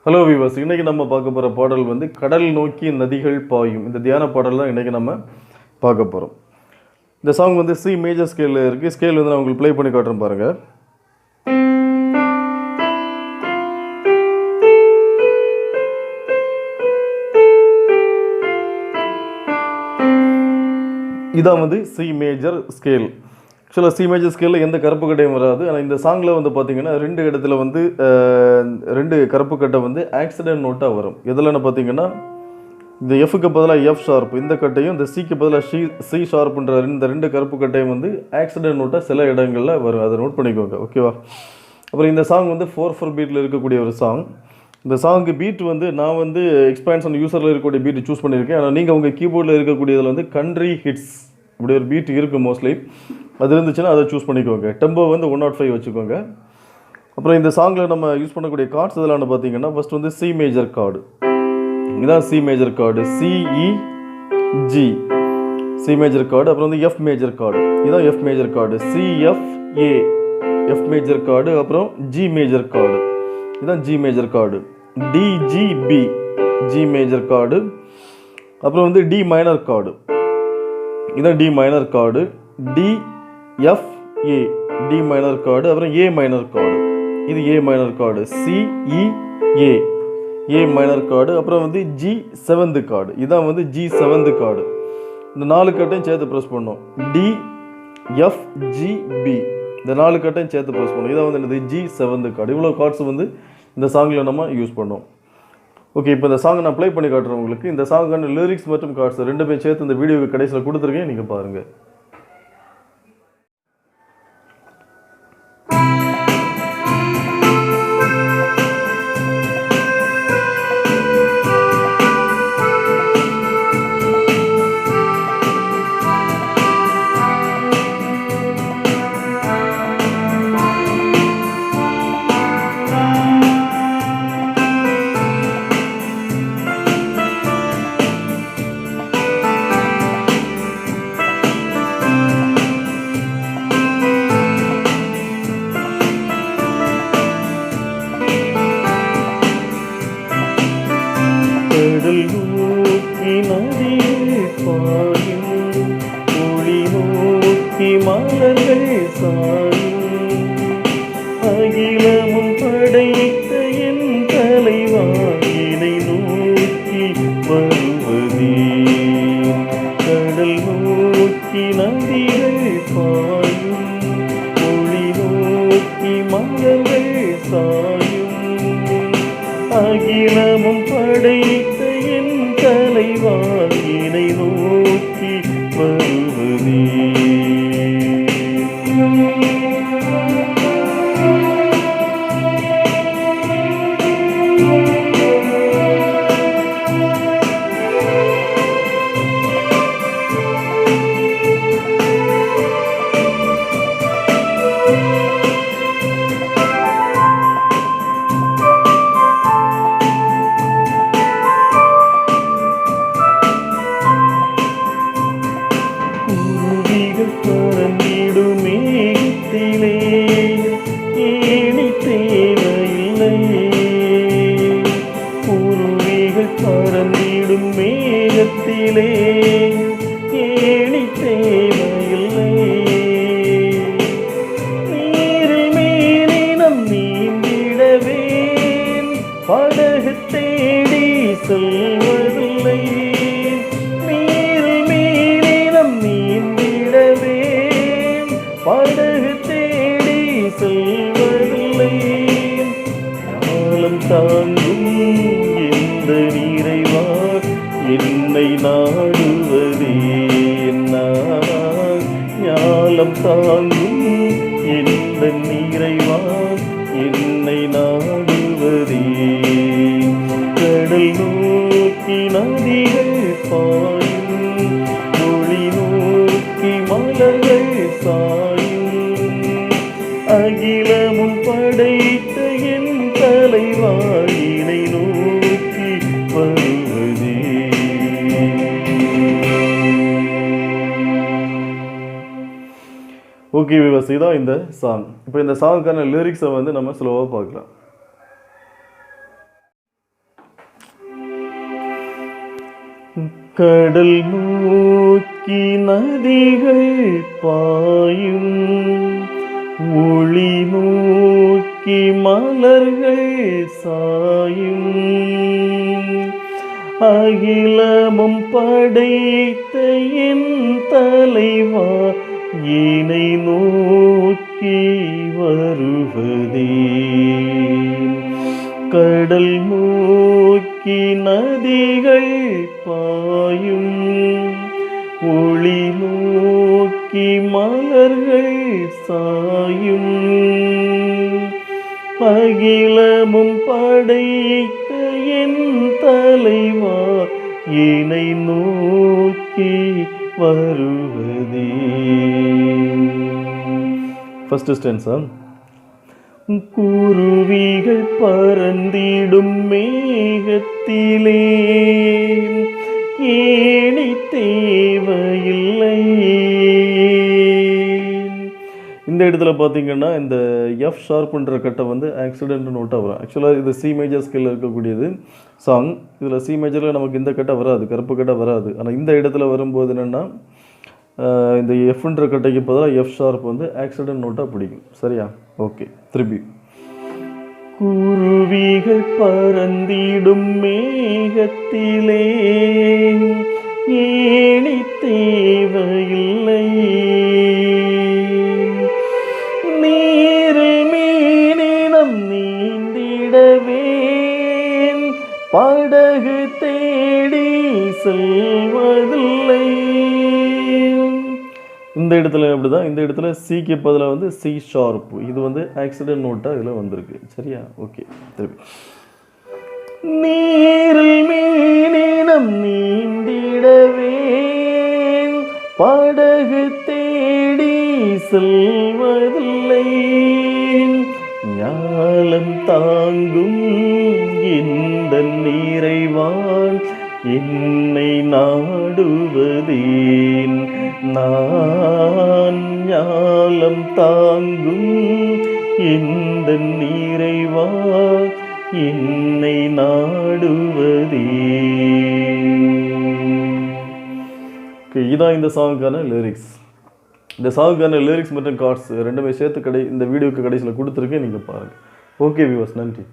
Hello viewers, இன்றைக்கி நம்ம பார்க்க போகிற பாடல் வந்து கடல் நோக்கி நதிகள் பாயும். இந்த தியான பாடல் தான் இன்றைக்கி நம்ம பார்க்க போகிறோம். இந்த சாங் வந்து சி மேஜர் ஸ்கேலில் இருக்குது. ஸ்கேல் வந்து நான் உங்களுக்கு ப்ளே பண்ணி காட்டுறேன் பாருங்கள். இதான் வந்து சி மேஜர் ஸ்கேல். ஆக்சுவலாக சி மேஜர் ஸ்கேலில் எந்த கருப்பு கட்டையும் வராது. ஆனால் இந்த சாங்கில் வந்து பார்த்திங்கன்னா ரெண்டு இடத்துல வந்து ரெண்டு கருப்பு கட்டை வந்து ஆக்சிடென்ட் நோட்டாக வரும். எதுலன்னு பார்த்தீங்கன்னா இந்த எஃப்க்கு பதிலாக எஃப் ஷார்ப் இந்த கட்டையும், இந்த சிக்கு பதிலாக சி ஷார்ப்புன்ற இந்த ரெண்டு கருப்பு கட்டையும் வந்து ஆக்சிடென்ட் நோட்டாக சில இடங்களில் வரும். அதை நோட் பண்ணிக்கோங்க, ஓகேவா? அப்புறம் இந்த சாங் வந்து 4/4 பீட்டில் இருக்கக்கூடிய ஒரு சாங். இந்த சாங்கு பீட் வந்து நான் வந்து எக்ஸ்பான்ஷன் யூசரில் இருக்கக்கூடிய பீட்டு சூஸ் பண்ணியிருக்கேன். ஆனால் நீங்கள் உங்கள் கீபோர்டில் இருக்கக்கூடியதில் வந்து கண்ட்ரி ஹிட்ஸ் இப்படி ஒரு பீட் இருக்குது மோஸ்ட்லி. அது இருந்துச்சுன்னா அதை சூஸ் பண்ணிக்கோங்க. டெம்போ வந்து 105 வச்சுக்கோங்க. அப்புறம் இந்த சாங்கில் நம்ம யூஸ் பண்ணக்கூடிய கார்ட்ஸ் இதெல்லாம் பார்த்தீங்கன்னா ஃபஸ்ட் வந்து சி மேஜர் கார்டு. இதுதான் C major chord, C E G C major chord. அப்புறம் வந்து எஃப் மேஜர் கார்டு, இதுதான் F major chord, C F A F major chord. அப்புறம் ஜி மேஜர் கார்டு, இதுதான் G major chord, D G B G major chord. அப்புறம் வந்து D minor chord, இதுதான் D minor chord, D F A D minor chord. அப்புறம் A minor chord, இது A minor chord, C E A A minor chord. அப்புறம் வந்து G 7th card, இதான் வந்து ஜி 7th கார்டு. இந்த 4 கட்டையும் சேர்த்து ப்ரெஸ் பண்ணோம், டிஎஃப்ஜிபி இந்த 4 கட்டையும் சேர்த்து ப்ரெஸ் பண்ணோம். இதான் வந்து என்னது ஜி 7th கார்டு. இவ்வளோ கார்ட்ஸ் வந்து இந்த சாங்கில் நம்ம யூஸ் பண்ணோம். ஓகே, இப்போ இந்த சாங்கை நான் ப்ளே பண்ணி காட்டுறேன் உங்களுக்கு. இந்த சாங்கான லிரிக்ஸ் மற்றும் கார்ட்ஸ் ரெண்டுமே சேர்த்து இந்த வீடியோவுக்கு கடைசியில் கொடுத்துருக்கேன், நீங்கள் பாருங்கள். கடல் நோக்கி நதிகள் பாயும், ஒளி நோக்கி மலர்கள் சாயும், அகிலமும் படைத்த என் தலைவா என்னை நோக்கி வருவதே. கடல் நோக்கி நதிகள் பாயும், ஒளி நோக்கி மலர்கள் சாயும், அகிலமும் படைத்த என் தலைவா என்னை நோக்கி வருவதே. பறந்திடும் மேகத்திலே ஏணி தேவையில்லை, குருவிகள் பறந்திடும் மேகத்திலே ஏணி தேவையில்லை, நீரில் மேலினம் நீந்திடவேன் படகு தேடி செல்வதில்லை, படகு தேடி செல்வதில்லை, ஞாலம் தாங்கும் இந்த நிறைவா என்னை நாடுவதே. ஞாலம் தாங்கும் இந்த நிறைவா என்னை நாடுவதே. கடல் நோக்கி நதிகள் பாயும், ஒளி நோக்கி மலர்கள் சாயும், அகிலமும் படைத்த என் தலைவா என்னை நோக்கி வருவதே. ஓகே விவஸ், இதான் இந்த சாங். இப்போ இந்த சாங்குக்கான லிரிக்ஸை வந்து நம்ம ஸ்லோவாக பார்க்கலாம். கடல் நோக்கி நதிகள் பாயும், ஒளி நோக்கி மலர்கள் சாயும், அகிலமும் படைத்த என் தலைவா என்னை நோக்கி வருவதே. கடல் நோக்கி நதிகள் பாயும், ஒளி நோக்கி மலர்கள் சாயும், அகிலமும் படைத்த என் தலைவா என்னை நோக்கி வருவதே. ஃபர்ஸ்ட் ஸ்டென்ஸா. குருவிகள் பறந்திடும் மேகத்திலே ஏணி தேவையில்லை. இந்த இடத்துல பார்த்தீங்கன்னா இந்த எஃப் ஷார்ப்ன்ற கட்டை வந்து ஆக்சிடென்ட் நோட்டாக வரும். ஆக்சுவலாக இது சி மேஜர் ஸ்கேலில் இருக்கக்கூடியது சாங். இதில் சி மேஜரில் நமக்கு இந்த கட்டை வராது, கருப்பு கட்டை வராது. ஆனால் இந்த இடத்துல வரும்போது என்னென்னா இந்த எஃப்ன்ற கட்டைக்கு பதிலாக எஃப் ஷார்ப் வந்து ஆக்சிடென்ட் நோட்டாக பிடிக்கும். சரியா? ஓகே, திருப்பி. குருவிகள் பறந்திடும் மேகத்திலே ஏணி தேவையில்லை, நீரில் மீனினம் நீந்திடவே படகு தேடி செல்வதில்லை. இந்த இடத்துல அப்படிதான், இந்த இடத்துல சிக்கு பதிலாக வந்து சி ஷார்ப், இது வந்து ஆக்சிடென்ட் நோட்டாக இதில் வந்திருக்கு. சரியா? ஓகே, திருப்பி. நீரில் மீனினம் நீந்திடவே படகு தேடி செல்வதில்லை, ஞாலம் தாங்கும் இந்த நிறைவான் என்னை நாடுவதேன். நான் ஞாலம் தாங்கும் இந்த நிறைவா என்னை நாடுவதே. இதான் இந்த சாங்குக்கான லிரிக்ஸ். இந்த சாங்குக்கான லிரிக்ஸ் மற்றும் கார்ட்ஸ் ரெண்டுமே சேர்த்து இந்த வீடியோக்கு கடைசியில் கொடுத்துருக்கேன், நீங்கள் பாருங்கள். ஓகே வியூவர்ஸ், நன்றி.